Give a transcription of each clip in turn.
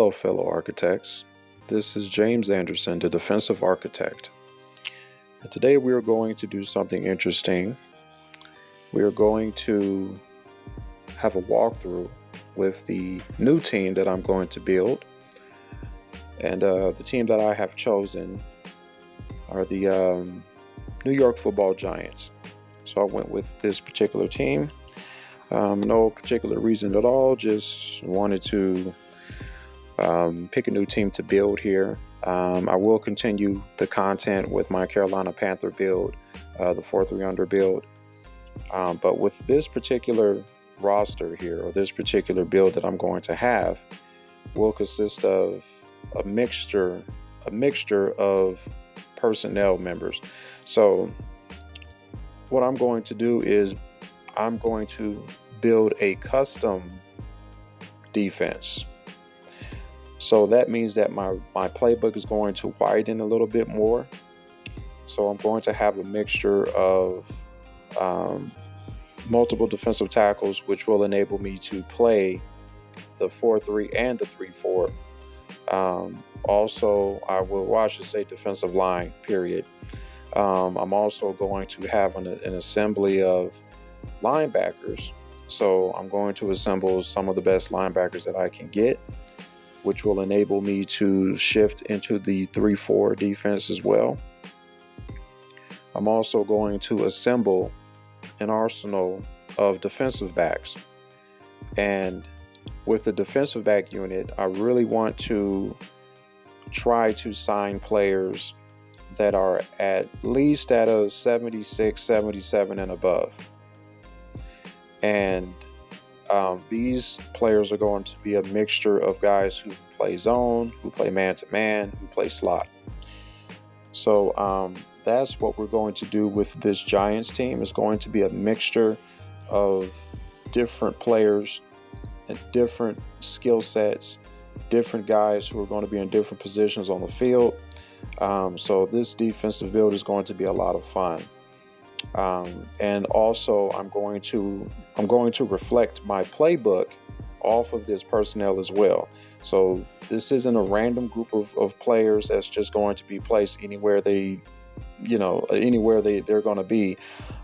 Hello, fellow architects. This is James Anderson, the defensive architect. And today we are going to do something interesting. We are going to have a walkthrough with the new team that I'm going to build. And the team that I have chosen are the New York Football Giants. So I went with this particular team. No particular reason at all, just wanted to pick a new team to build here. I will continue the content with my Carolina Panther build, the 4-3 under build. But with this particular roster here, or this particular build that I'm going to have, will consist of a mixture of personnel members. So what I'm going to do is I'm going to build a custom defense. So that means that my playbook is going to widen a little bit more. So I'm going to have a mixture of multiple defensive tackles, which will enable me to play the 4-3 and the 3-4. Also, I should say defensive line, period. I'm also going to have an assembly of linebackers. So I'm going to assemble some of the best linebackers that I can get, which will enable me to shift into the 3-4 defense as well. I'm also going to assemble an arsenal of defensive backs. And with the defensive back unit, I really want to try to sign players that are at least at a 76, 77 and above. And these players are going to be a mixture of guys who play zone, who play man-to-man, who play slot. So that's what we're going to do with this Giants team. It's going to be a mixture of different players and different skill sets, different guys who are going to be in different positions on the field. So this defensive build is going to be a lot of fun. And also I'm going to reflect my playbook off of this personnel as well. So this isn't a random group of players that's just going to be placed anywhere they're going to be.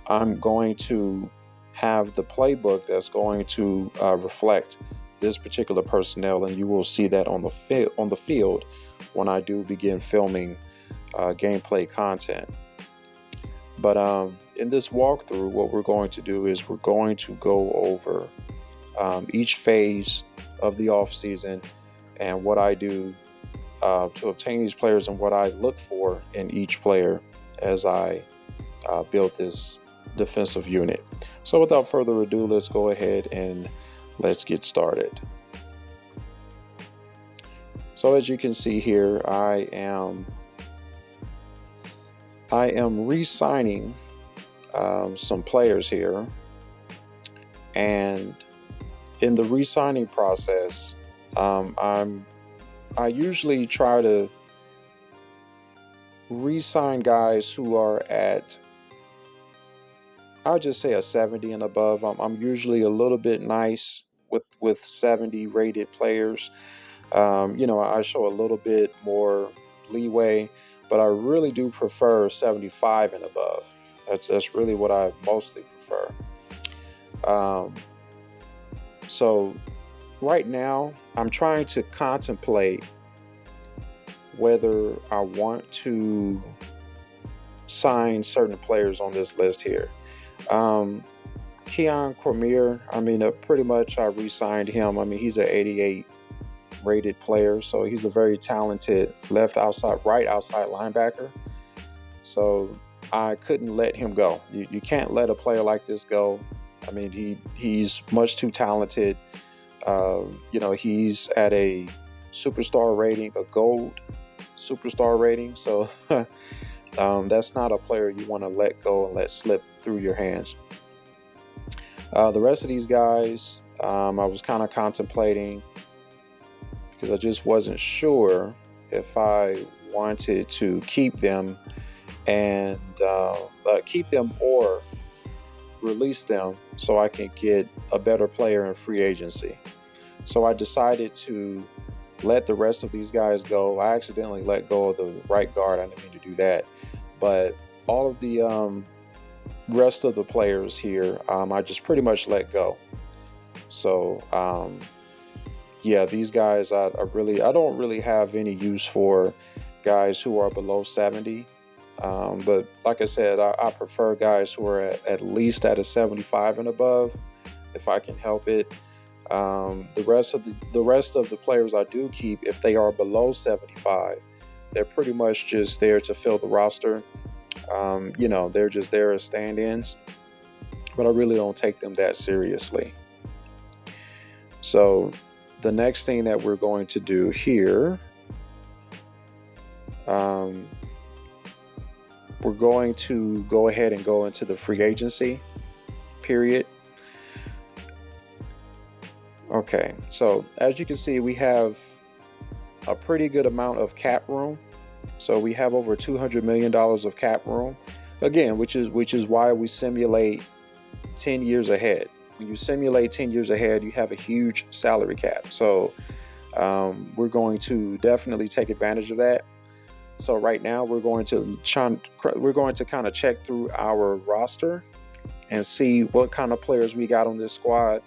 I'm going to have the playbook that's going to reflect this particular personnel, and you will see that on the field when I do begin filming gameplay content. But in this walkthrough, what we're going to do is we're going to go over each phase of the off season and what I do to obtain these players and what I look for in each player as I build this defensive unit. So without further ado, let's go ahead and let's get started. So as you can see here, I am re-signing some players here, and in the re-signing process, I usually try to re-sign guys who are at, I'll just say a 70 and above. I'm usually a little bit nice with 70 rated players. I show a little bit more leeway, but I really do prefer 75 and above. That's really what I mostly prefer. So right now, I'm trying to contemplate whether I want to sign certain players on this list here. Keon Cormier, pretty much I re-signed him. He's an 88 rated player, so he's a very talented right outside linebacker. So I couldn't let him go. You can't let a player like this go. He's much too talented. He's at a superstar rating, a gold superstar rating. So that's not a player you want to let go and let slip through your hands. The rest of these guys, I was kind of contemplating because I just wasn't sure if I wanted to keep them or release them so I can get a better player in free agency. So I decided to let the rest of these guys go. I accidentally let go of the right guard. I didn't mean to do that. But all of the rest of the players here, I just pretty much let go. So yeah, these guys I don't really have any use for guys who are below 70. But like I said, I prefer guys who are at least at a 75 and above, if I can help it. The rest of the players I do keep, if they are below 75, they're pretty much just there to fill the roster. They're just there as stand-ins, but I really don't take them that seriously. So the next thing that we're going to do here, we're going to go ahead and go into the free agency period. Okay, so as you can see, we have a pretty good amount of cap room. So we have over $200 million of cap room, again, which is why we simulate 10 years ahead. When you simulate 10 years ahead, you have a huge salary cap. So we're going to definitely take advantage of that. So right now we're going to kind of check through our roster and see what kind of players we got on this squad.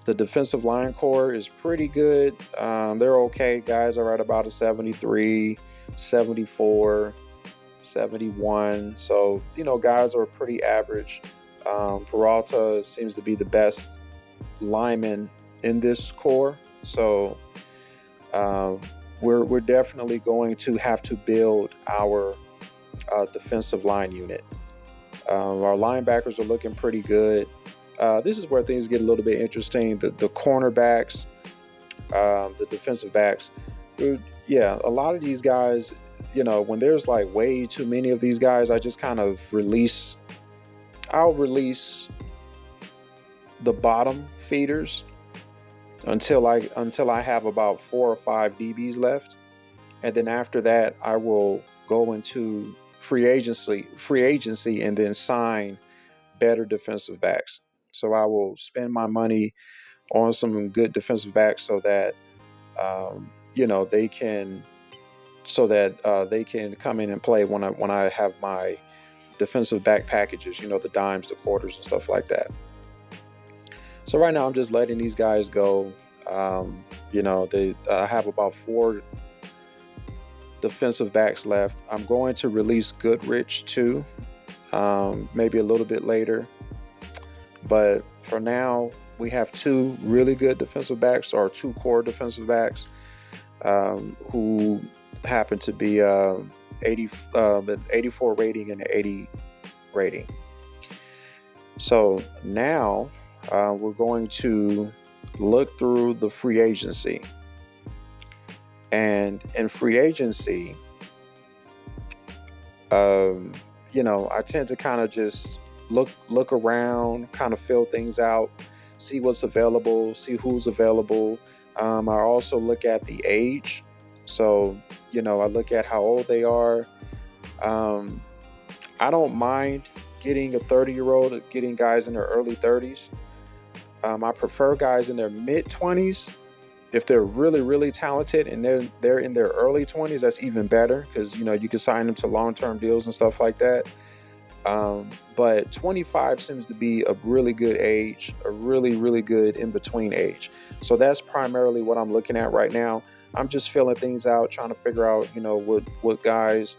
The defensive line core is pretty good. They're okay. Guys are at about a 73, 74, 71. So, guys are pretty average. Peralta seems to be the best lineman in this core. So we're definitely going to have to build our defensive line unit. Our linebackers are looking pretty good. This is where things get a little bit interesting. The cornerbacks, the defensive backs. Yeah, a lot of these guys, when there's like way too many of these guys, I just kind of I'll release the bottom feeders until I have about 4 or 5 DBs left. And then after that, I will go into free agency and then sign better defensive backs. So I will spend my money on some good defensive backs so that they can come in and play when I have my defensive back packages, the dimes, the quarters, and stuff like that. So right now I'm just letting these guys go. I have about 4 defensive backs left. I'm going to release Goodrich too, maybe a little bit later. But for now, we have 2 really good defensive backs, or 2 core defensive backs, who happen to be an 84 rating and an 80 rating. So now we're going to look through the free agency. And in free agency, I tend to kind of just look around, kind of fill things out, see what's available, see who's available. I also look at the age. So, I look at how old they are. I don't mind getting a 30-year-old, getting guys in their early 30s. I prefer guys in their mid-20s. If they're really, really talented and they're in their early 20s, that's even better, because, you can sign them to long-term deals and stuff like that. But 25 seems to be a really good age, a really, really good in-between age. So that's primarily what I'm looking at right now. I'm just filling things out, trying to figure out, what guys,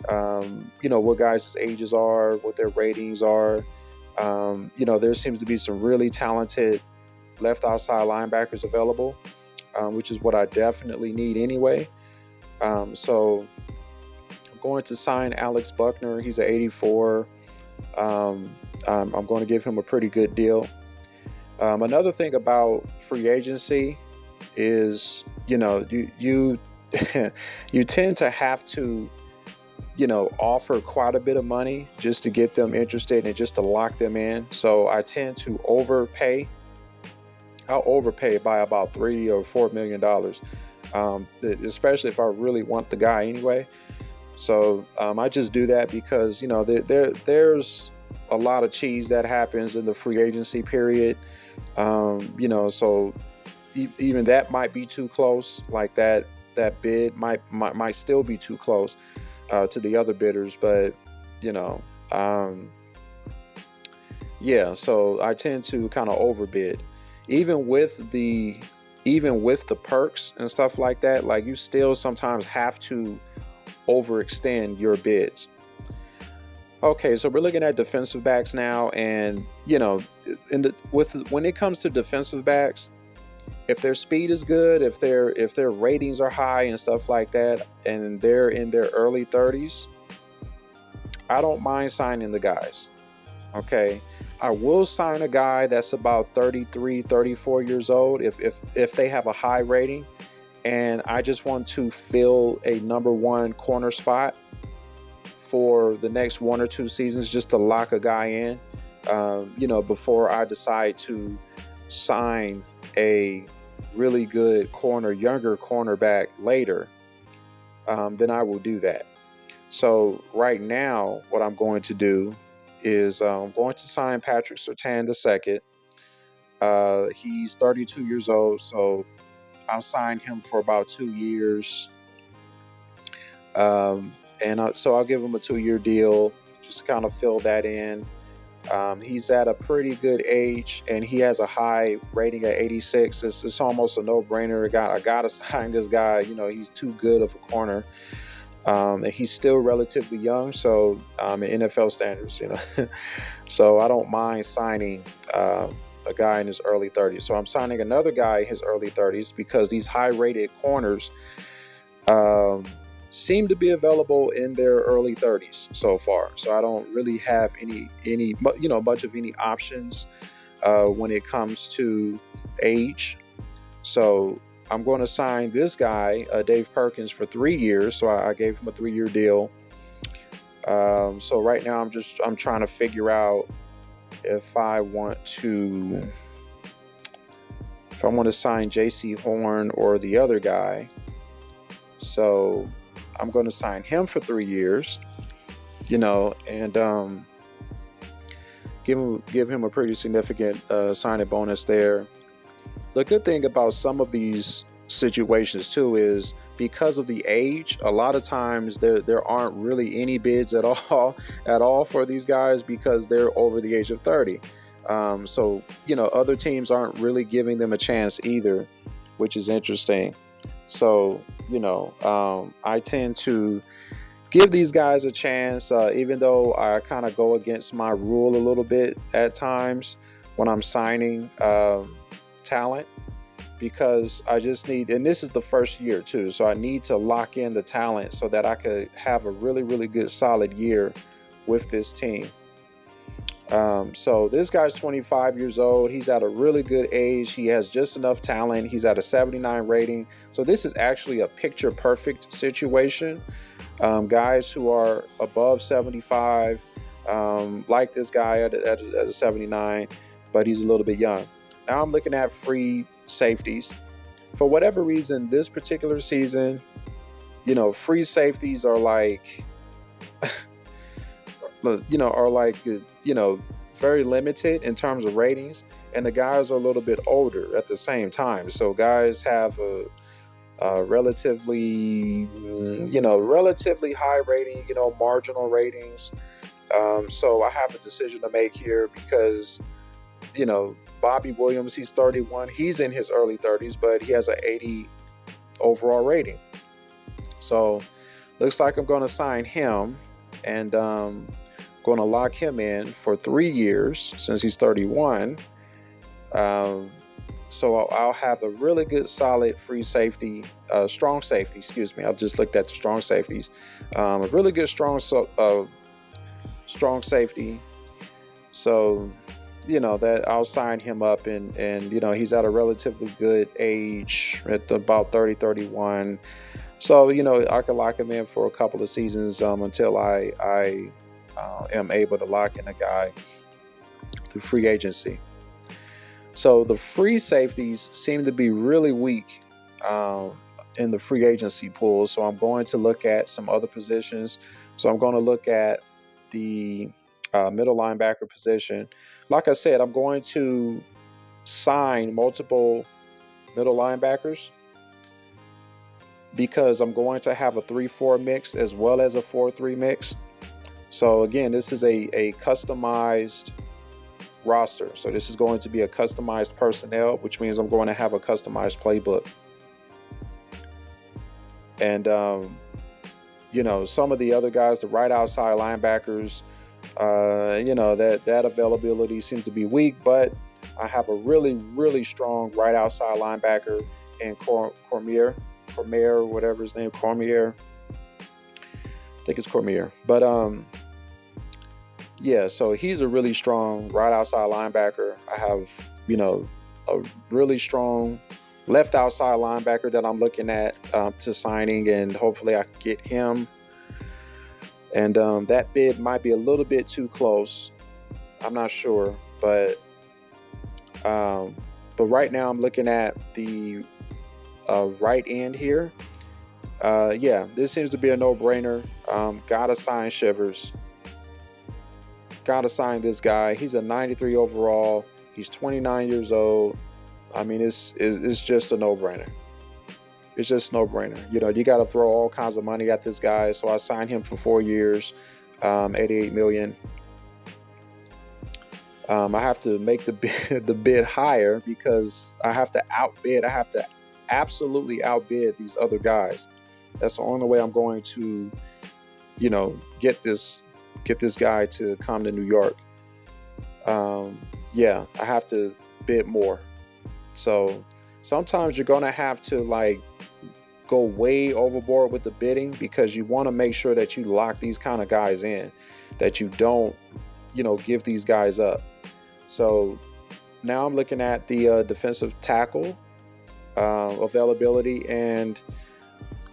what guys' ages are, what their ratings are. There seems to be some really talented left outside linebackers available, which is what I definitely need anyway. So I'm going to sign Alex Buckner. He's an 84. I'm going to give him a pretty good deal. Another thing about free agency is, you you tend to have to, offer quite a bit of money just to get them interested and just to lock them in. So I tend to overpay. I'll overpay by about $3 or $4 million, especially if I really want the guy anyway. So I just do that because, there's a lot of cheese that happens in the free agency period. So even that might be too close. Like that bid might still be too close to the other bidders, but you know, um, yeah. So I tend to kind of overbid, even with the even with the perks and stuff like that. Like you still sometimes have to overextend your bids. Okay, so we're looking at defensive backs now, and in the with when it comes to defensive backs, if their speed is good, if their ratings are high and stuff like that, and they're in their early 30s, I don't mind signing the guys. Okay, I will sign a guy that's about 33, 34 years old if they have a high rating, and I just want to fill a number one corner spot for the next 1 or 2 seasons, just to lock a guy in, before I decide to sign a really good younger cornerback later, then I will do that. So right now, what I'm going to do is I'm going to sign Patrick Surtain II. He's 32 years old, so I'll sign him for about 2 years. So I'll give him a 2-year deal just to kind of fill that in. He's at a pretty good age, and he has a high rating at 86. It's almost a no-brainer. I got to sign this guy. He's too good of a corner. And he's still relatively young, so in NFL standards, so I don't mind signing a guy in his early 30s. So I'm signing another guy in his early 30s because these high-rated corners seem to be available in their early 30s so far. So I don't really have any much of any options when it comes to age. So I'm going to sign this guy, Dave Perkins, for 3 years. So I gave him a 3-year deal. So right now I'm trying to figure out if I want to sign J.C. Horn or the other guy. So I'm going to sign him for 3 years, and give him a pretty significant signing bonus there. The good thing about some of these situations too is because of the age, a lot of times there aren't really any bids at all for these guys because they're over the age of 30. So other teams aren't really giving them a chance either, which is interesting. So I tend to give these guys a chance, even though I kind of go against my rule a little bit at times when I'm signing talent, because I just need, and this is the first year too, so I need to lock in the talent so that I could have a really, really good solid year with this team. So this guy's 25 years old. He's at a really good age. He has just enough talent. He's at a 79 rating. So this is actually a picture perfect situation. Guys who are above 75, like this guy at a 79, but he's a little bit young. Now I'm looking at free safeties. For whatever reason, this particular season, free safeties are like, very limited in terms of ratings, and the guys are a little bit older at the same time. So guys have a relatively high rating, marginal ratings. So I have a decision to make here because, Bobby Williams, he's 31. He's in his early 30s, but he has an 80 overall rating. So looks like I'm going to sign him, and going to lock him in for 3 years since he's 31. So I'll have a really good, solid free safety, strong safety. Excuse me. I just looked at the strong safeties. A really good, strong safety. So that I'll sign him up, and he's at a relatively good age at about 30, 31. So I could lock him in for a couple of seasons until I am able to lock in a guy through free agency. So the free safeties seem to be really weak in the free agency pool. So I'm going to look at some other positions. So I'm going to look at the middle linebacker position. Like I said, I'm going to sign multiple middle linebackers, because I'm going to have a 3-4 mix as well as a 4-3 mix. So again, this is a customized roster. So this is going to be a customized personnel, which means I'm going to have a customized playbook. And some of the other guys, the right outside linebackers, that availability seems to be weak, but I have a really, really strong right outside linebacker in Cormier, whatever his name, Cormier. I think it's Cormier. But so he's a really strong right outside linebacker. I have, a really strong left outside linebacker that I'm looking at to signing, and hopefully I can get him. And that bid might be a little bit too close. I'm not sure, but right now I'm looking at the right end here. This seems to be a no-brainer. Gotta sign Shivers. Gotta sign this guy. He's a 93 overall. He's 29 years old. I mean, it's just a no-brainer. It's just a no-brainer. You got to throw all kinds of money at this guy. So I signed him for 4 years, $88 million. I have to make the bid higher because I have to outbid. I have to absolutely outbid these other guys. That's the only way I'm going to, get this guy to come to New York. I have to bid more. So sometimes you're going to have to go way overboard with the bidding, because you want to make sure that you lock these kind of guys in, that you don't, give these guys up. So now I'm looking at the defensive tackle availability, and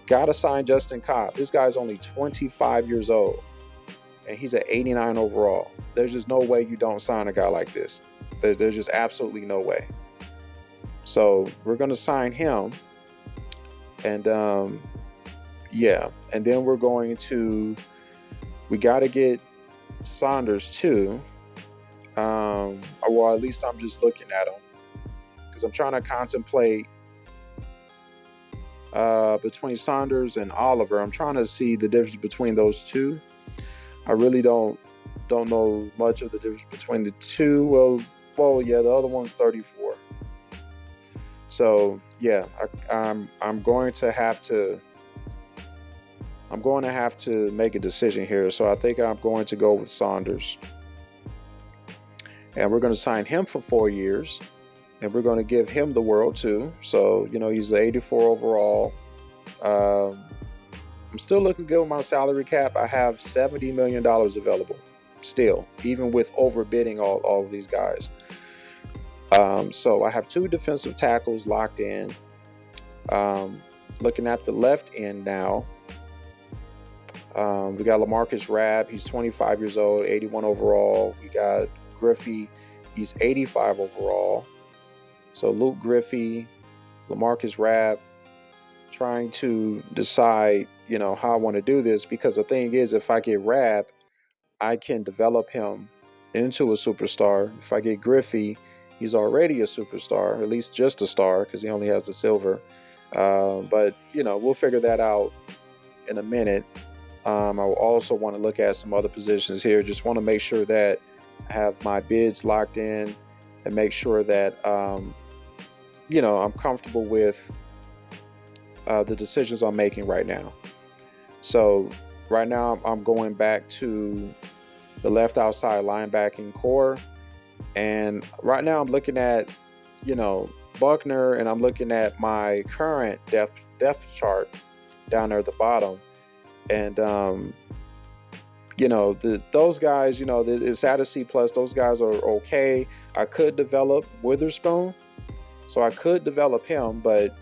got to sign Justin Cobb. This guy's only 25 years old, and he's at 89 overall. There's just no way you don't sign a guy like this. There's just absolutely no way. So we're going to sign him. And and then we're going to, we got to get Saunders too. At least I'm just looking at him, because I'm trying to contemplate between Saunders and Oliver. I'm trying to see the difference between those two. I really don't know much of the difference between the two. The other one's 34. So I'm going to have to make a decision here. So I think I'm going to go with Saunders, and we're going to sign him for 4 years, and we're going to give him the world too. So he's an 84 overall. I'm still looking good with my salary cap. I have $70 million available still, even with overbidding all of these guys. So I have 2 defensive tackles locked in. Looking at the left end now, we got LaMarcus Rabb. He's 25 years old, 81 overall. We got Griffey. He's 85 overall. So Luke Griffey, LaMarcus Rabb, trying to decide, how I want to do this, because the thing is, if I get Rabb, I can develop him into a superstar. If I get Griffey, he's already a superstar, at least just a star, because he only has the silver. But we'll figure that out in a minute. I will also want to look at some other positions here. Just want to make sure that I have my bids locked in, and make sure that I'm comfortable with the decisions I'm making right now. So right now I'm going back to the left outside linebacking core, and right now I'm looking at Buckner, and I'm looking at my current depth chart down there at the bottom. And those guys, it's at a C+. Those guys are okay. I could develop Witherspoon, so I could develop him, but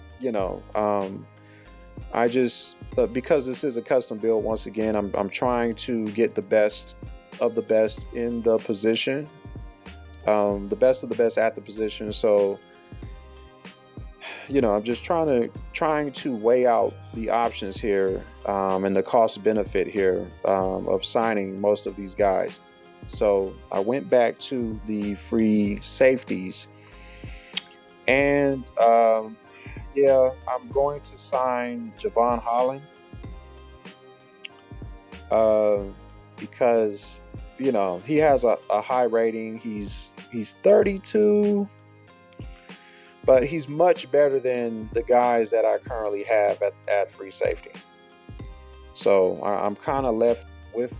I just because this is a custom build, once again, I'm trying to get the best of the best in the position, the best of the best at the position. So I'm just trying to weigh out the options here, and the cost benefit here of signing most of these guys. So I went back to the free safeties, and yeah, I'm going to sign Javon Holland uh, because he has a high rating. He's 32, but he's much better than the guys that I currently have at free safety. So I'm kind of left with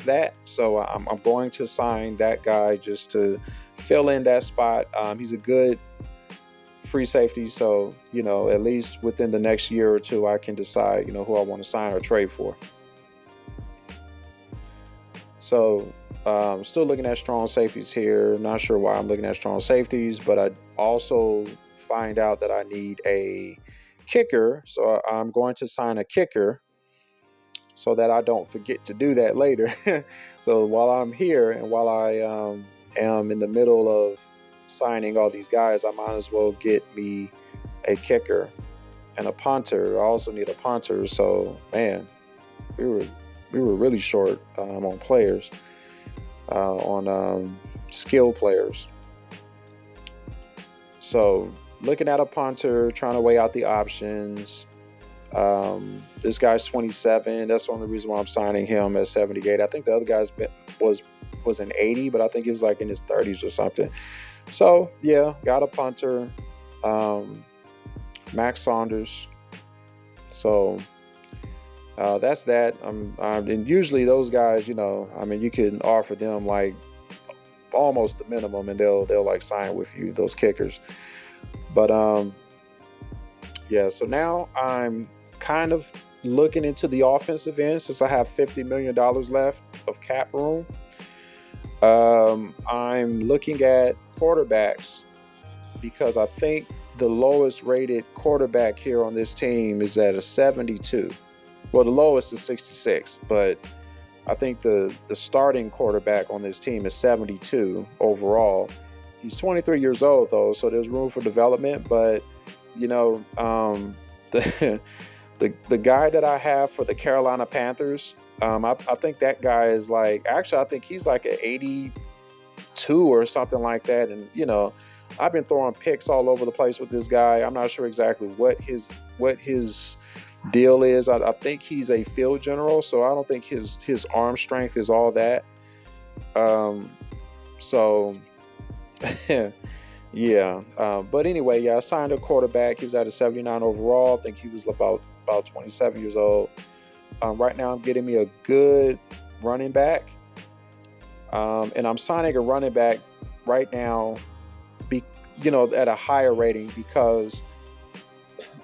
that. So I'm going to sign that guy just to fill in that spot. He's a good free safety, so at least within the next year or two, I can decide who I want to sign or trade for. So still looking at strong safeties here. Not sure why I'm looking at strong safeties, but I also find out that I need a kicker. So I'm going to sign a kicker so that I don't forget to do that later. So while I'm here and while I am in the middle of signing all these guys, I might as well get me a kicker and a punter. I also need a punter. So man, we were we were really short on players, on skill players. So looking at a punter, trying to weigh out the options. This guy's 27. That's the only reason why I'm signing him at 78. I think the other guy's was an 80, but I think he was like in his 30s or something. So yeah, got a punter, Max Saunders. So that's that. And usually those guys, I mean, you can offer them like almost the minimum, and they'll like sign with you. Those kickers, but yeah. So now I'm kind of looking into the offensive end since I have $50 million left of cap room. I'm looking at quarterbacks because I think the lowest rated quarterback here on this team is at a 72. Well, the lowest is 66, but I think the starting quarterback on this team is 72 overall. He's 23 years old though, so there's room for development. But the the guy that I have for the Carolina Panthers, I think that guy is like, actually I think he's like an 82 or something like that. And I've been throwing picks all over the place with this guy. I'm not sure exactly what his deal is. I think he's a field general, so I don't think his arm strength is all that. So yeah. But anyway, yeah, I signed a quarterback. He was at a 79 overall. I think he was about 27 years old. Right now, I'm getting me a good running back, and I'm signing a running back right now, at a higher rating because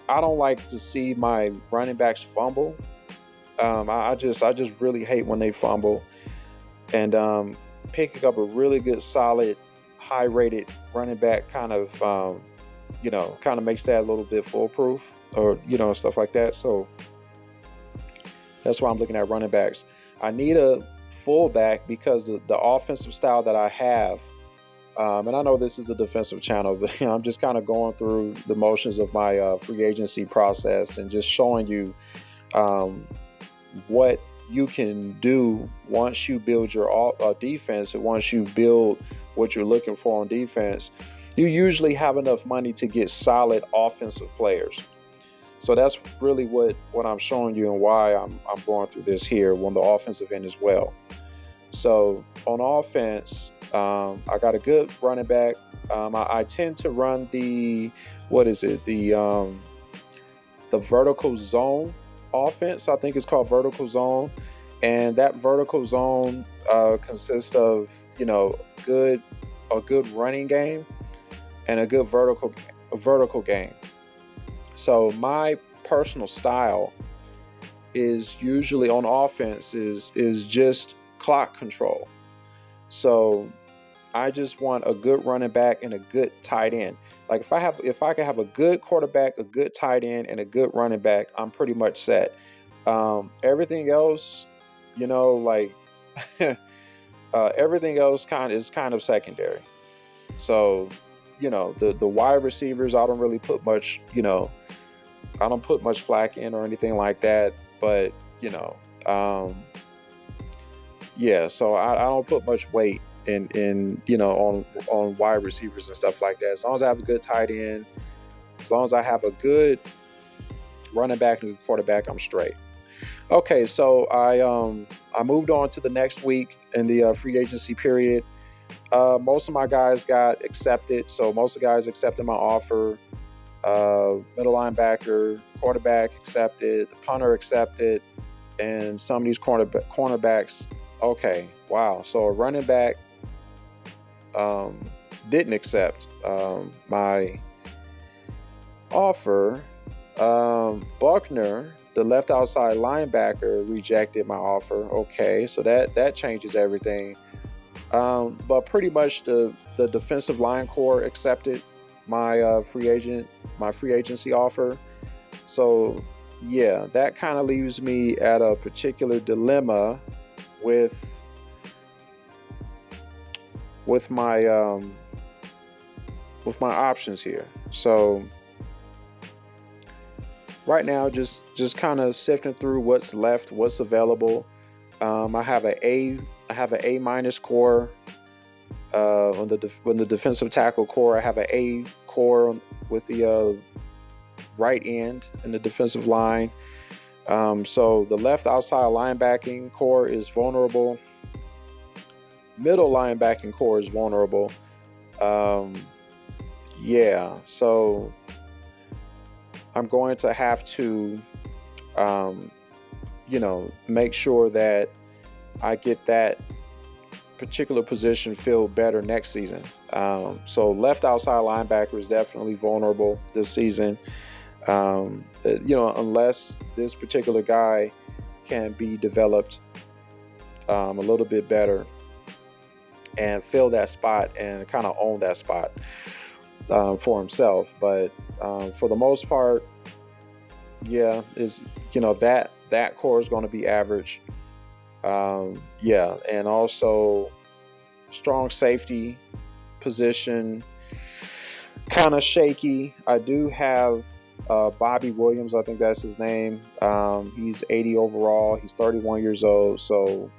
I don't like to see my running backs fumble. I just really hate when they fumble, and picking up a really good, solid, high-rated running back kind of makes that a little bit foolproof, or stuff like that. So that's why I'm looking at running backs. I need a fullback because the offensive style that I have. And I know this is a defensive channel, but I'm just kind of going through the motions of my free agency process and just showing you what you can do once you build your defense, and once you build what you're looking for on defense. You usually have enough money to get solid offensive players. So that's really what I'm showing you, and why I'm going through this here on the offensive end as well. So on offense, I got a good running back. I tend to run the vertical zone offense. I think it's called vertical zone, and that vertical zone consists of a good running game and a good vertical game. So my personal style is usually on offense is just clock control. So I just want a good running back and a good tight end. Like if I can have a good quarterback, a good tight end, and a good running back, I'm pretty much set. Everything else, like everything else is kind of secondary. So the wide receivers, I don't really put much, I don't put much flack in or anything like that. But yeah, so I don't put much weight in on wide receivers and stuff like that. As long as I have a good tight end, As long as I have a good running back and quarterback, I'm straight. Okay, so I moved on to the next week in the free agency period. Most of my guys got accepted, so most of the guys accepted my offer. Middle linebacker, quarterback accepted, the punter accepted, and some of these cornerbacks. Okay, wow. So a running back didn't accept my offer. Buckner, the left outside linebacker, rejected my offer. Okay, so that changes everything. But pretty much the defensive line core accepted my free agency offer. So yeah, that kind of leaves me at a particular dilemma with my options here. So right now, just kind of sifting through what's left, what's available. I have an A minus core on the defensive tackle core. I have an A core with the right end in the defensive line. So the left outside linebacking core is vulnerable. Middle linebacking core is vulnerable. Yeah, so I'm going to have to, make sure that I get that particular position filled better next season. So left outside linebacker is definitely vulnerable this season. Unless this particular guy can be developed a little bit better and fill that spot and kind of own that spot for himself. But for the most part, yeah, that core is going to be average. And also strong safety position, kind of shaky. I do have Bobby Williams, I think that's his name. He's 80 overall. He's 31 years old. So,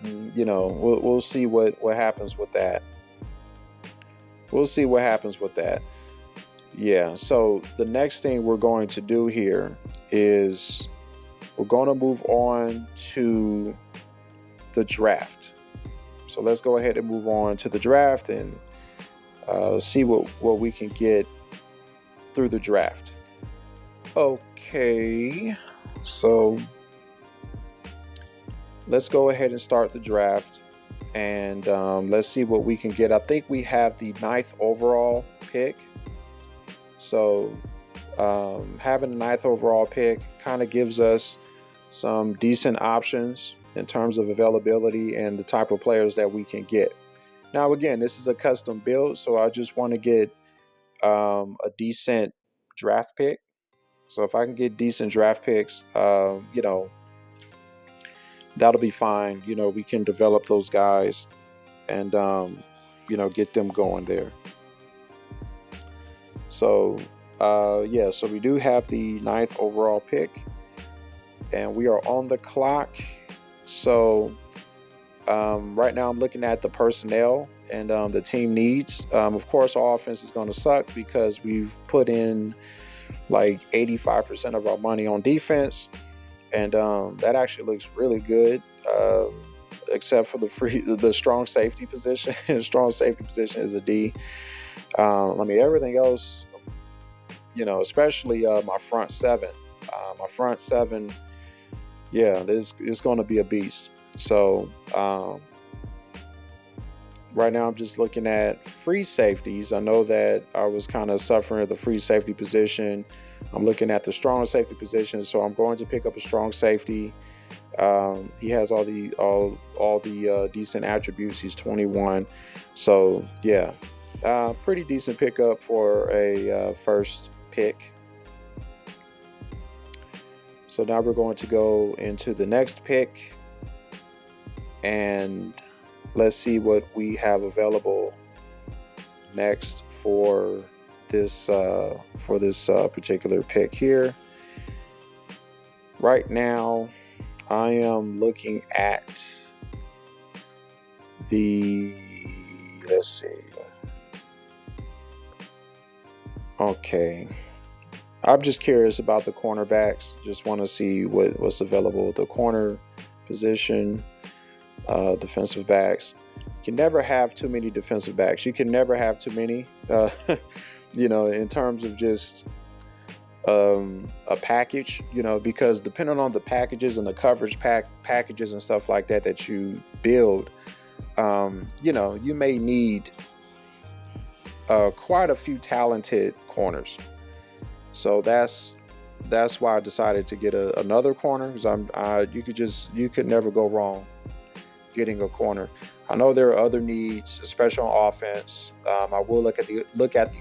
we'll see what happens with that. We'll see what happens with that. Yeah. So the next thing we're going to do here is we're going to move on to the draft. So let's go ahead and move on to the draft and see what we can get through the draft. Okay, so let's go ahead and start the draft and let's see what we can get. I think we have the 9th overall pick. So having the 9th overall pick kind of gives us some decent options in terms of availability and the type of players that we can get. Now, again, this is a custom build, so I just want to get a decent draft pick. So if I can get decent draft picks, that'll be fine. We can develop those guys and, get them going there. So, so we do have the 9th overall pick and we are on the clock. So right now I'm looking at the personnel and the team needs. Of course, our offense is going to suck because we've put in like 85% of our money on defense. And that actually looks really good, except for the strong safety position. Strong safety position is a D. Everything else, especially my front seven. My front seven, it's going to be a beast. So right now I'm just looking at free safeties. I know that I was kind of suffering at the free safety position. I'm looking at the strong safety position, so I'm going to pick up a strong safety. He has all the decent attributes. He's 21, so pretty decent pickup for a first pick. So now we're going to go into the next pick, and let's see what we have available next for this particular pick here. Right now, I am looking at let's see. Okay. I'm just curious about the cornerbacks. Just want to see what's available. The corner position, defensive backs. You can never have too many defensive backs. You can never have too many. In terms of just a package, because depending on the packages and the coverage packages and stuff like that that you build, you may need quite a few talented corners. So that's why I decided to get another corner, because you could never go wrong getting a corner. I know there are other needs, especially on offense. I will look at the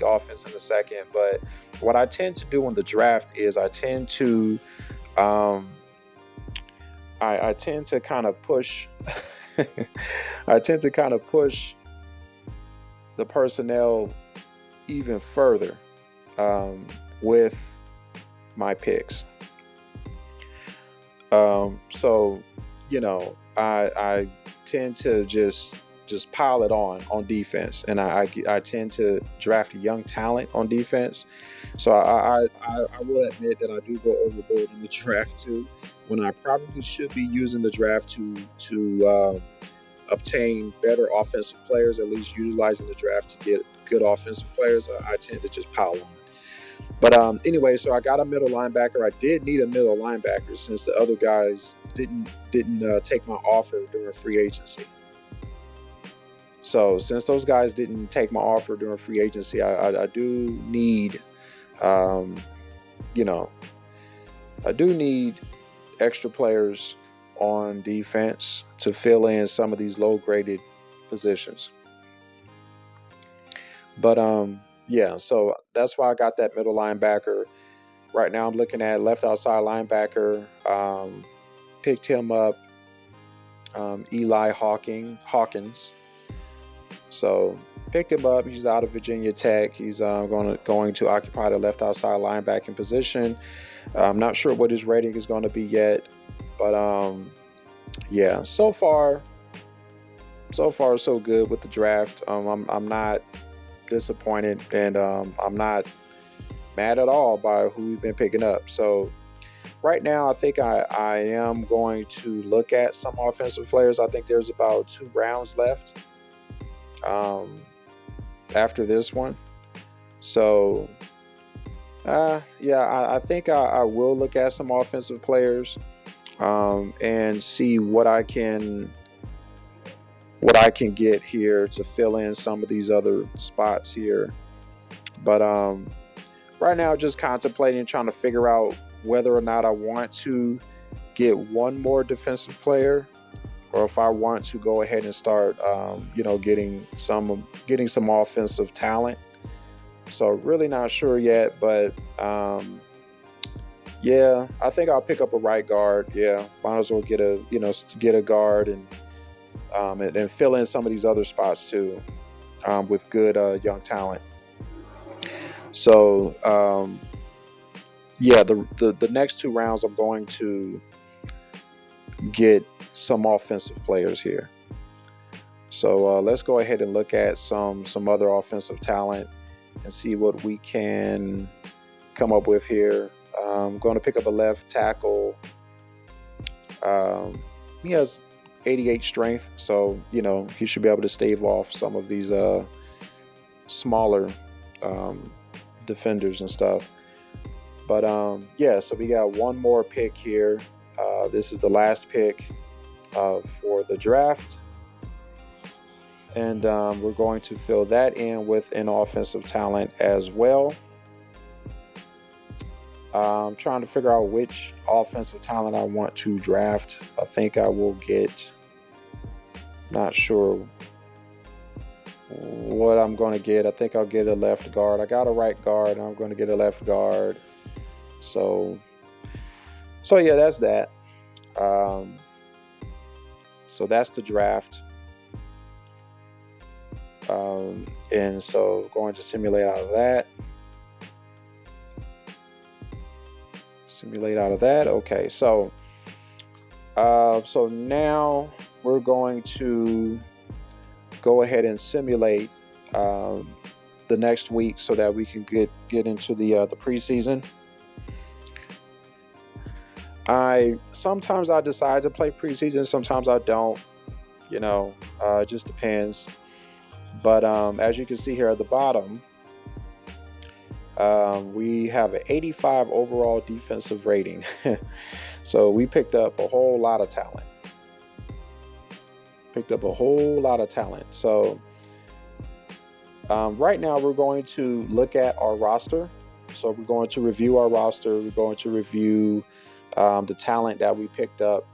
offense in a second, but what I tend to do in the draft is um, I tend to kind of push. I tend to kind of push the personnel even further with my picks. So I tend to just pile it on defense, and I tend to draft young talent on defense. So I will admit that I do go overboard in the draft too, when I probably should be using the draft to obtain better offensive players, at least utilizing the draft to get good offensive players. I tend to just pile on. But anyway, so I got a middle linebacker. I did need a middle linebacker since the other guys didn't take my offer during free agency. So since those guys didn't take my offer during free agency, I do need, um, you know, I do need extra players on defense to fill in some of these low graded positions. But yeah, so that's why I got that middle linebacker. Right now, I'm looking at left outside linebacker. Picked him up, Eli Hawkins. So picked him up. He's out of Virginia Tech. He's going to occupy the left outside linebacking position. I'm not sure what his rating is going to be yet, but yeah. So far so good with the draft. I'm not disappointed, and I'm not mad at all by who we've been picking up. So right now, I think I am going to look at some offensive players. I think there's about 2 rounds left after this one. So yeah, I think I will look at some offensive players and see what I can get here to fill in some of these other spots here. But right now, just contemplating, trying to figure out whether or not I want to get one more defensive player, or if I want to go ahead and start, getting some offensive talent. So really not sure yet, but yeah, I think I'll pick up a right guard. Yeah, might as well get a guard and fill in some of these other spots too, with good young talent. So yeah, the next 2 rounds, I'm going to get some offensive players here. So let's go ahead and look at some other offensive talent and see what we can come up with here. I'm going to pick up a left tackle. He has 88 strength, so he should be able to stave off some of these smaller defenders and stuff. But yeah, so we got one more pick here. This is the last pick for the draft, and we're going to fill that in with an offensive talent as well. I'm trying to figure out which offensive talent I want to draft. I think I will get, not sure what I'm going to get. I think I'll get a left guard. I got a right guard, and I'm going to get a left guard. So yeah, that's that. So that's the draft. And so going to simulate out of that. Okay, so now we're going to go ahead and simulate the next week so that we can get into the preseason. Sometimes I decide to play preseason, sometimes I don't. It just depends. But as you can see here at the bottom, we have an 85 overall defensive rating. So we picked up a whole lot of talent. So right now we're going to look at our roster. So we're going to review our roster. We're going to review the talent that we picked up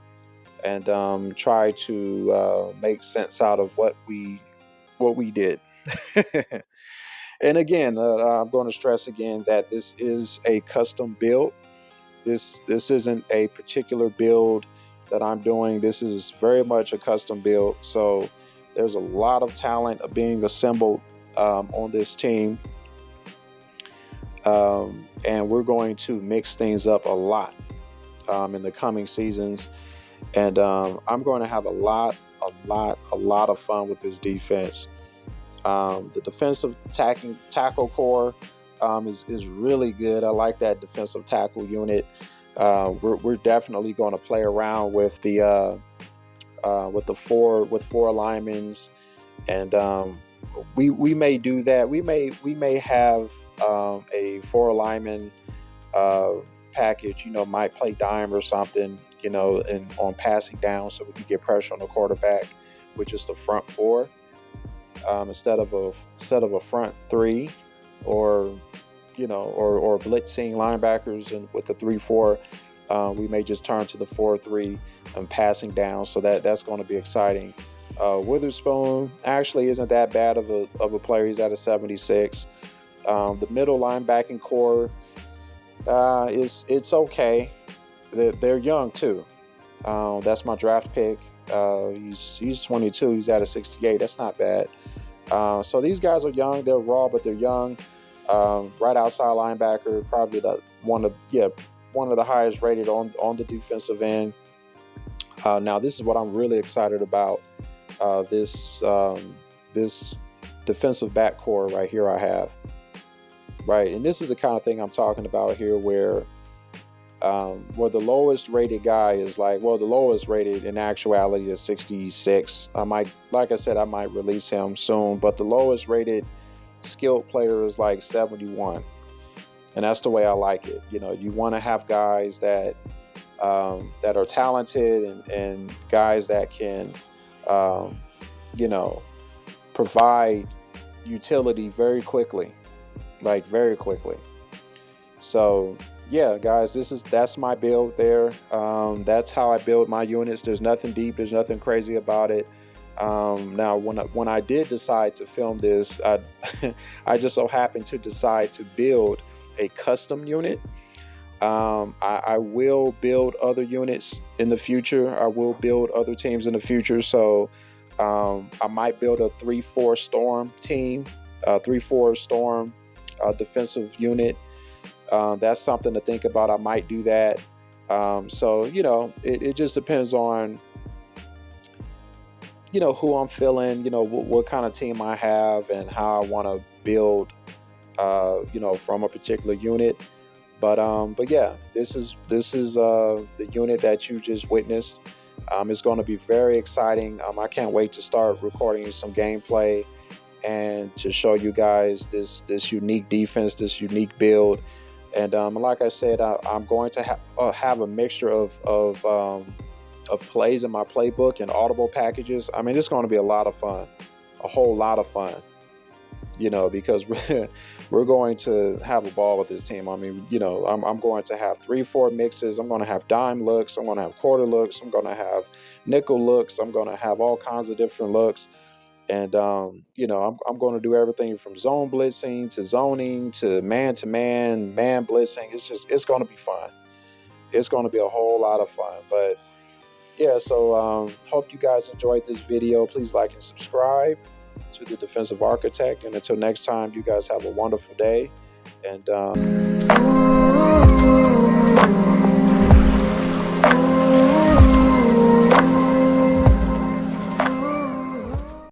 and try to make sense out of what we did. And again, I'm going to stress again that this is a custom build. This isn't a particular build that I'm doing. This is very much a custom build. So there's a lot of talent being assembled on this team. And we're going to mix things up a lot in the coming seasons. And I'm going to have a lot of fun with this defense. The defensive tackle core is really good. I like that defensive tackle unit. We're definitely going to play around with the four linemen, and we may do that. We may have a four lineman package. Might play dime or something. And on passing down, so we can get pressure on the quarterback, which is the front four. Instead of a front three, or blitzing linebackers and with the 3-4, we may just turn to the 4-3 and passing down. So that's going to be exciting. Witherspoon actually isn't that bad of a player. He's at a 76. The middle linebacking core it's okay. They're young too. That's my draft pick. He's 22. He's at a 68. That's not bad. So these guys are young. They're raw, but they're young. Right outside linebacker, probably one of the highest rated on the defensive end. Now this is what I'm really excited about. This defensive back core right here I have. Right, and this is the kind of thing I'm talking about here, where the lowest rated guy is the lowest rated in actuality is 66. I might release him soon, but the lowest rated skilled player is like 71, and that's the way I like it. You want to have guys that are talented and guys that can provide utility very quickly. So yeah, guys, that's my build there. That's how I build my units. There's nothing deep, there's nothing crazy about it. Now when I did decide to film this, I just so happened to decide to build a custom unit. I will build other units in the future. I will build other teams in the future. So I might build a 3-4 storm team, 3-4 storm defensive unit. That's something to think about. I might do that. So it just depends on who I'm feeling, what kind of team I have and how I want to build from a particular unit. But yeah, this is the unit that you just witnessed. It's going to be very exciting. I can't wait to start recording some gameplay and to show you guys this unique defense, this unique build. And like I said, I'm going to have a mixture of plays in my playbook and audible packages. I mean, it's going to be a lot of fun, a whole lot of fun, because we're going to have a ball with this team. I mean, I'm going to have 3-4 mixes. I'm going to have dime looks. I'm going to have quarter looks. I'm going to have nickel looks. I'm going to have all kinds of different looks. And, I'm going to do everything from zone blitzing to zoning to man blitzing. It's going to be fun. It's going to be a whole lot of fun. But yeah, so hope you guys enjoyed this video. Please like and subscribe to the Defensive Architect. And until next time, you guys have a wonderful day. And